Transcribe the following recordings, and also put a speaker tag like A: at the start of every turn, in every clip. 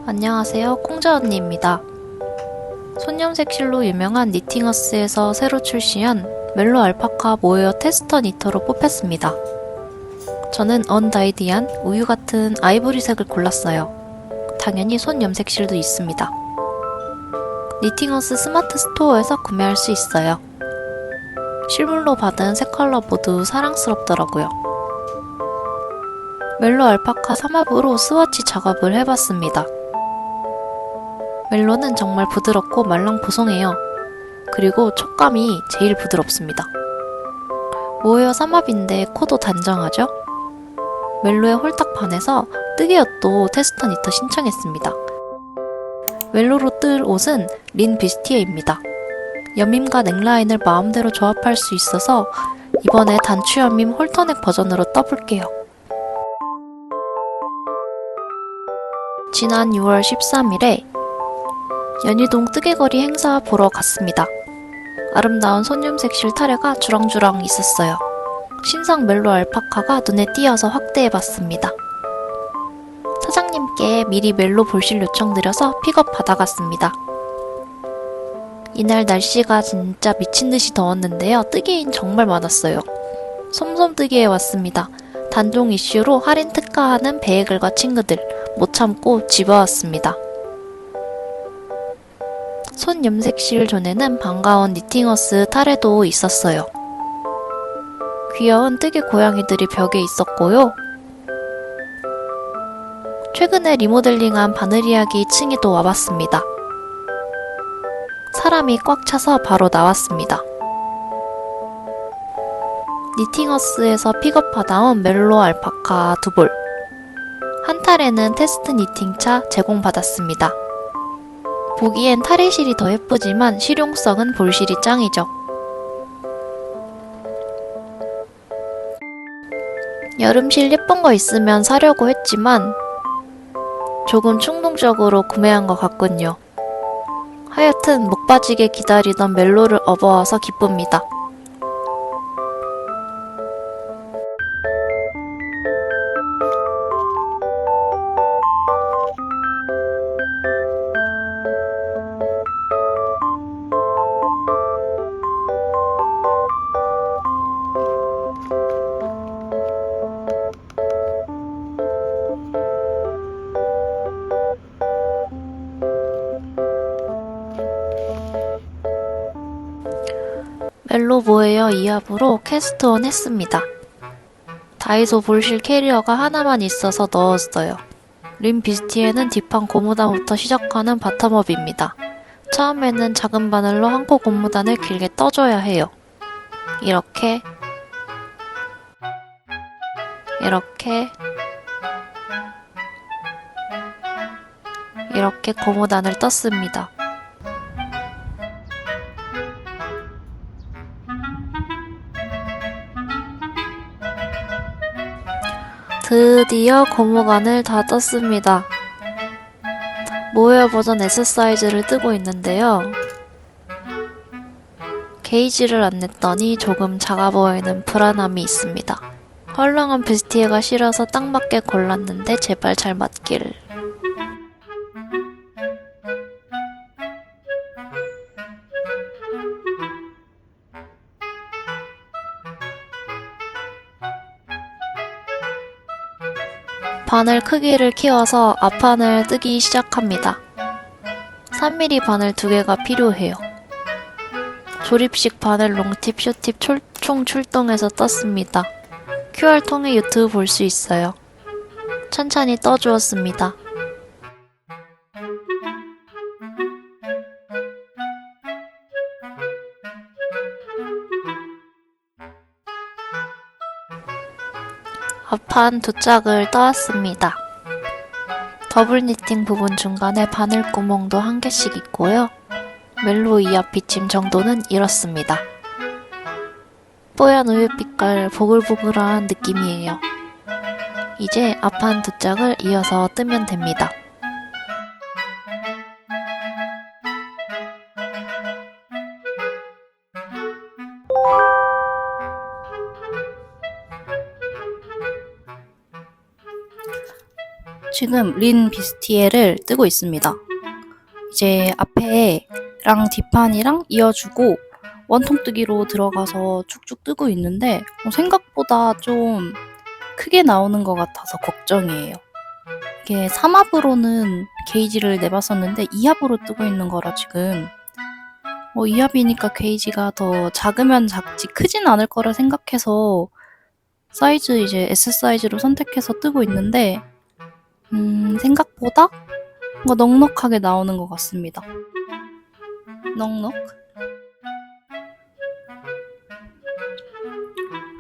A: 안녕하세요, 콩자 언니입니다. 손염색실로 유명한 니팅어스에서 새로 출시한 멜로 알파카 모헤어 테스터 니터로 뽑혔습니다. 저는 언다이디한 우유 같은 아이보리색을 골랐어요. 당연히 손염색실도 있습니다. 니팅어스 스마트 스토어에서 구매할 수 있어요. 실물로 받은 세 컬러 모두 사랑스럽더라고요. 멜로 알파카 3합으로 스와치 작업을 해봤습니다. 멜로는 정말 부드럽고 말랑보송해요. 그리고 촉감이 제일 부드럽습니다. 모헤어 3합인데 코도 단정하죠? 멜로에 홀딱 반해서 뜨개옷도 테스터 니터 신청했습니다. 멜로로 뜰 옷은 린 비스티에입니다. 여밈과 넥라인을 마음대로 조합할 수 있어서 이번에 단추 여밈 홀터넥 버전으로 떠볼게요. 지난 6월 13일에 연희동 뜨개거리 행사 보러 갔습니다. 아름다운 손염색실 타래가 주렁주렁 있었어요. 신상 멜로 알파카가 눈에 띄어서 확대해봤습니다. 사장님께 미리 멜로 볼실 요청드려서 픽업 받아갔습니다. 이날 날씨가 진짜 미친듯이 더웠는데요. 뜨개인 정말 많았어요. 솜솜뜨개에 왔습니다. 단종 이슈로 할인 특가하는 베이글과 친구들 못 참고 집어왔습니다. 손염색실 존에는 반가운 니팅어스 타래도 있었어요. 귀여운 뜨개 고양이들이 벽에 있었고요. 최근에 리모델링한 바느리아기 층에도 와봤습니다. 사람이 꽉 차서 바로 나왔습니다. 니팅어스에서 픽업받아온 멜로 알파카 2볼. 한 탈에는 테스트 니팅차 제공받았습니다. 보기엔 탈의실이 더 예쁘지만 실용성은 볼실이 짱이죠. 여름실 예쁜 거 있으면 사려고 했지만 조금 충동적으로 구매한 것 같군요. 하여튼 목 빠지게 기다리던 멜로를 업어와서 기쁩니다. 멜로 모헤어 2합으로 캐스트온 했습니다. 다이소 볼실 캐리어가 하나만 있어서 넣었어요. 린 비스티에는 뒷판 고무단부터 시작하는 바텀업입니다. 처음에는 작은 바늘로 한 코 고무단을 길게 떠줘야 해요. 이렇게 고무단을 떴습니다. 드디어 고무관을 다 떴습니다. 모헤어 버전 S 사이즈를 뜨고 있는데요. 게이지를 안 냈더니 조금 작아 보이는 불안함이 있습니다. 헐렁한 비스티에가 싫어서 딱 맞게 골랐는데 제발 잘 맞길. 바늘 크기를 키워서 앞판을 뜨기 시작합니다. 3mm 바늘 2개가 필요해요. 조립식 바늘 롱팁, 숏팁 총 출동해서 떴습니다. QR 통해 유튜브 볼 수 있어요. 천천히 떠주었습니다. 앞판 2짝을 떠왔습니다. 더블 니팅 부분 중간에 바늘 구멍도 1개씩 있고요. 멜로 2합 비침 정도는 이렇습니다. 뽀얀 우유빛깔 보글보글한 느낌이에요. 이제 앞판 2짝을 이어서 뜨면 됩니다. 지금 린 비스티에를 뜨고 있습니다. 이제 앞에랑 뒷판이랑 이어주고 원통뜨기로 들어가서 쭉쭉 뜨고 있는데 생각보다 좀 크게 나오는 것 같아서 걱정이에요. 이게 3합으로는 게이지를 내봤었는데 2합으로 뜨고 있는 거라 지금 2합이니까 게이지가 더 작으면 작지 크진 않을 거라 생각해서 사이즈 이제 S 사이즈로 선택해서 뜨고 있는데 생각보다 뭔가 넉넉하게 나오는 것 같습니다. 넉넉?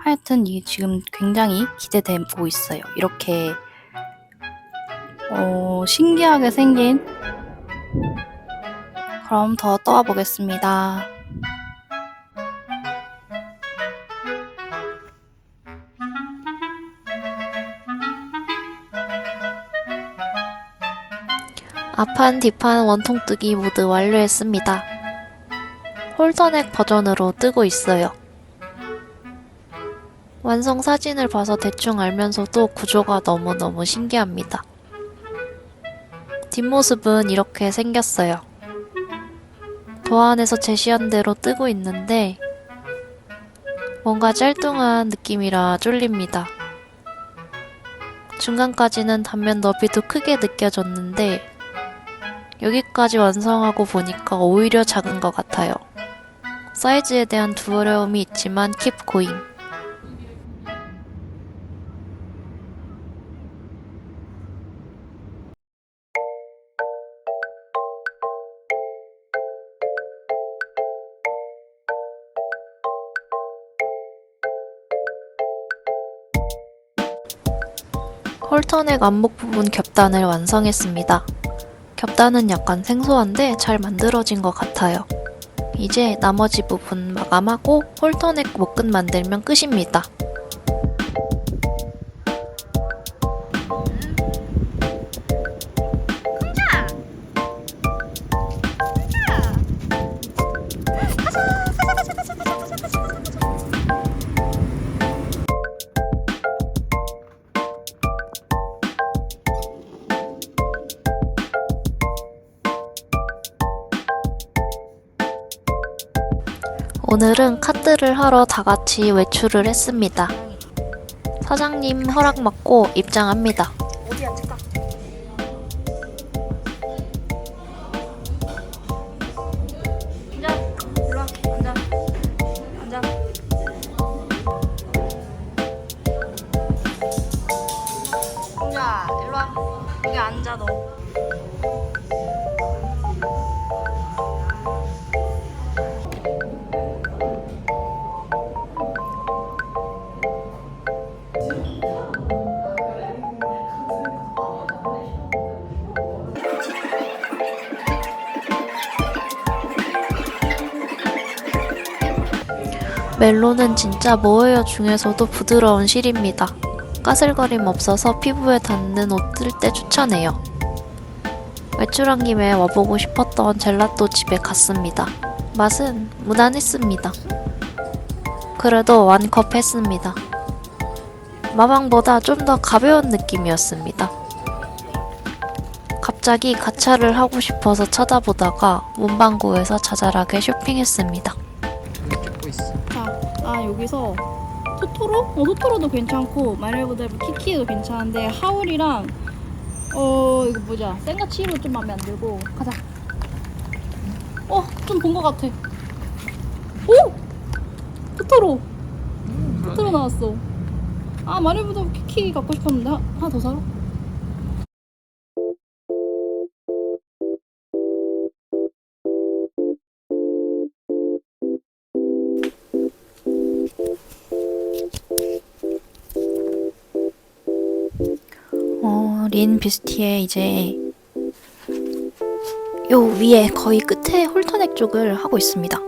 A: 하여튼 이게 지금 굉장히 기대되고 있어요. 이렇게 신기하게 생긴. 그럼 더 떠와 보겠습니다. 앞판 뒷판 원통뜨기 모두 완료했습니다. 홀터넥 버전으로 뜨고 있어요. 완성 사진을 봐서 대충 알면서도 구조가 너무너무 신기합니다. 뒷모습은 이렇게 생겼어요. 도안에서 제시한 대로 뜨고 있는데 뭔가 짤뚱한 느낌이라 쫄립니다. 중간까지는 단면 너비도 크게 느껴졌는데 여기까지 완성하고 보니까 오히려 작은 것 같아요. 사이즈에 대한 두려움이 있지만 keep going. 홀터넥 안목 부분 겹단을 완성했습니다. 겹단은 약간 생소한데 잘 만들어진 것 같아요. 이제 나머지 부분 마감하고 홀터넥 목끝 만들면 끝입니다. 오늘은 카트를 하러 다같이 외출을 했습니다. 사장님 허락 받고 입장합니다.
B: 어디야 잠깐. 앉아. 일로 와. 앉아. 앉아. 혼자 일로 와. 여기 앉아 너.
A: 멜론은 진짜 뭐예요 중에서도 부드러운 실입니다. 까슬거림 없어서 피부에 닿는 옷 뜰 때 추천해요. 외출한 김에 와보고 싶었던 젤라또 집에 갔습니다. 맛은 무난했습니다. 그래도 완컵 했습니다. 마방보다 좀 더 가벼운 느낌이었습니다. 갑자기 가차를 하고 싶어서 찾아보다가 문방구에서 자잘하게 쇼핑했습니다.
B: 자, 여기서 토토로? 토토로도 괜찮고 마일보다르 키키도 괜찮은데 하울이랑 이거 뭐냐 생가치로 좀 마음에 안 들고 가자. 좀 본 것 같아. 오! 토토로! 토토로 나왔어. 마일보다르 키키 갖고 싶었는데 하나 더 사러?
A: 린 비스티에 이제 요 위에 거의 끝에 홀터넥 쪽을 하고 있습니다.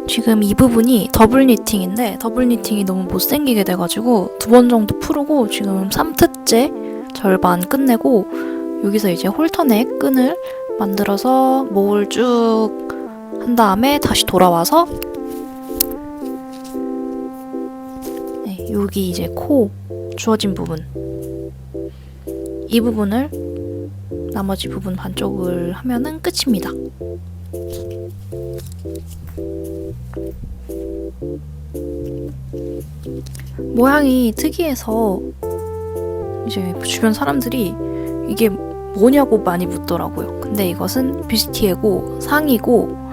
A: 지금 이 부분이 더블 니팅인데 더블 니팅이 너무 못생기게 돼가지고 2번 정도 풀고 지금 3트째 절반 끝내고 여기서 이제 홀터넥 끈을 만들어서 목을 쭉 한 다음에 다시 돌아와서 네, 여기 이제 코 주어진 부분 이 부분을 나머지 부분 반쪽을 하면은 끝입니다. 모양이 특이해서 이제 주변 사람들이 이게 뭐냐고 많이 묻더라고요. 근데 이것은 뷰스티에고 상이고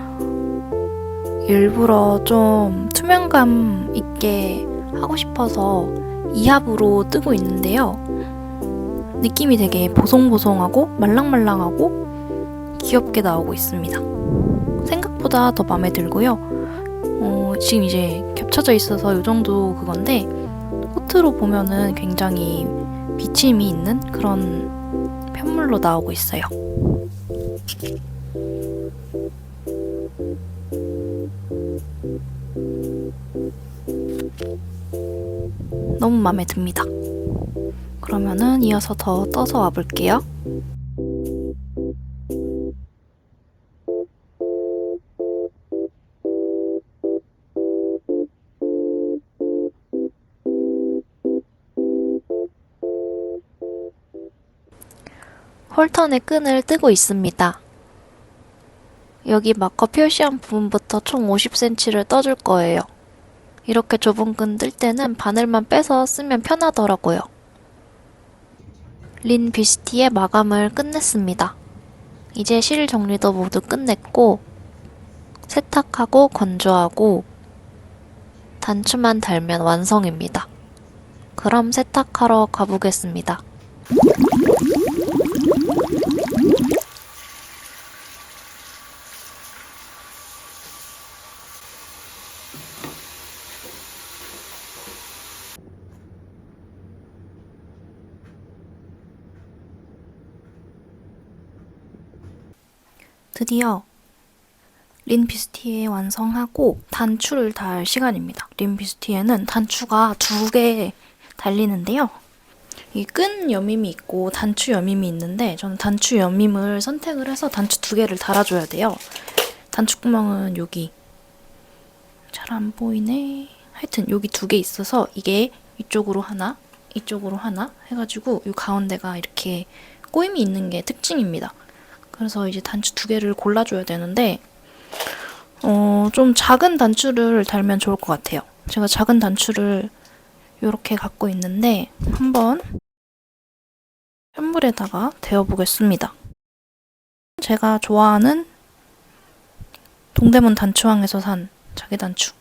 A: 일부러 좀 투명감 있게 하고 싶어서 이합으로 뜨고 있는데요. 느낌이 되게 보송보송하고 말랑말랑하고 귀엽게 나오고 있습니다. 생각보다 더 마음에 들고요. 지금 이제 겹쳐져 있어서 이 정도 그건데 코트로 보면은 굉장히 비침이 있는 그런 편물로 나오고 있어요. 너무 마음에 듭니다. 그러면은 이어서 더 떠서 와볼게요. 홀턴의 끈을 뜨고 있습니다. 여기 마커 표시한 부분부터 총 50cm를 떠줄 거예요. 이렇게 좁은 끈 뜰 때는 바늘만 빼서 쓰면 편하더라고요. 린 뷰스티의 마감을 끝냈습니다. 이제 실 정리도 모두 끝냈고 세탁하고 건조하고 단추만 달면 완성입니다. 그럼 세탁하러 가보겠습니다. 드디어 린 뷰스티에 완성하고 단추를 달 시간입니다. 린 뷰스티에는 단추가 2개 달리는데요. 이 끈 여밈이 있고 단추 여밈이 있는데 저는 단추 여밈을 선택을 해서 단추 2개를 달아줘야 돼요. 단추 구멍은 여기 잘 안 보이네. 하여튼 여기 2개 있어서 이게 이쪽으로 하나, 이쪽으로 하나 해가지고 이 가운데가 이렇게 꼬임이 있는 게 특징입니다. 그래서 이제 단추 2개를 골라줘야 되는데 좀 작은 단추를 달면 좋을 것 같아요. 제가 작은 단추를 이렇게 갖고 있는데 한번 편물에다가 데워보겠습니다. 제가 좋아하는 동대문 단추왕에서 산 자개 단추.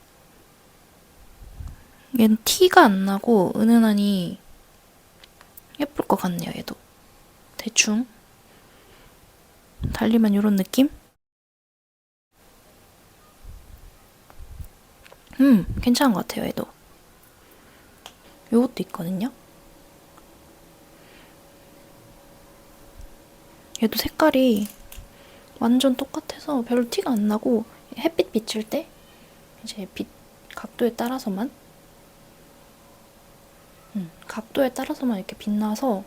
A: 얘는 티가 안 나고 은은하니 예쁠 것 같네요. 얘도 대충 달리면 이런 느낌? 괜찮은 것 같아요. 얘도 요것도 있거든요. 얘도 색깔이 완전 똑같아서 별로 티가 안 나고 햇빛 비칠 때 이제 빛 각도에 따라서만 이렇게 빛나서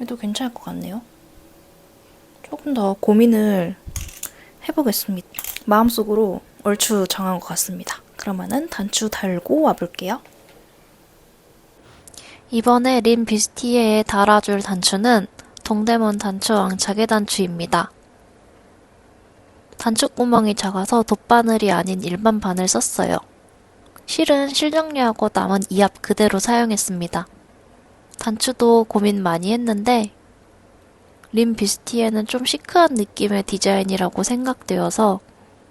A: 얘도 괜찮을 것 같네요. 조금 더 고민을 해보겠습니다. 마음속으로 얼추 정한 것 같습니다. 그러면은 단추 달고 와볼게요. 이번에 린 뷰스티에에 달아줄 단추는 동대문 단추왕 자개 단추입니다. 단추 구멍이 작아서 돗바늘이 아닌 일반 바늘 썼어요. 실은 실 정리하고 남은 이합 그대로 사용했습니다. 단추도 고민 많이 했는데 린 뷰스티에는 좀 시크한 느낌의 디자인이라고 생각되어서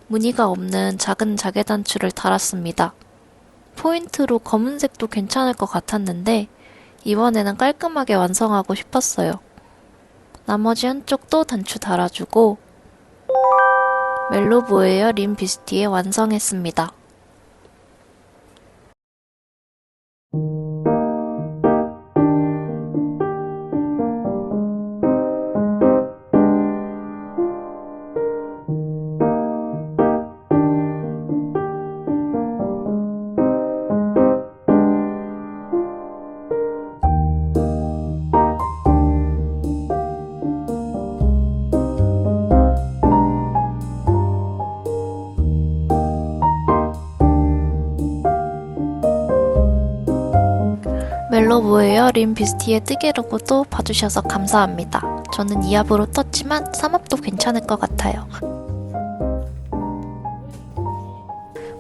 A: 무늬가 없는 작은 자개 단추를 달았습니다. 포인트로 검은색도 괜찮을 것 같았는데 이번에는 깔끔하게 완성하고 싶었어요. 나머지 한쪽도 단추 달아주고 멜로보에어 린 뷰스티에 완성했습니다. 뭐예요? 림비스티의 뜨개로고도 봐주셔서 감사합니다. 저는 2합으로 떴지만 3합도 괜찮을 것 같아요.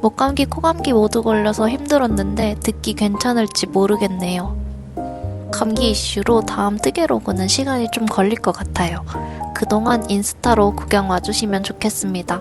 A: 목감기, 코감기 모두 걸려서 힘들었는데 듣기 괜찮을지 모르겠네요. 감기 이슈로 다음 뜨개로그는 시간이 좀 걸릴 것 같아요. 그동안 인스타로 구경 와주시면 좋겠습니다.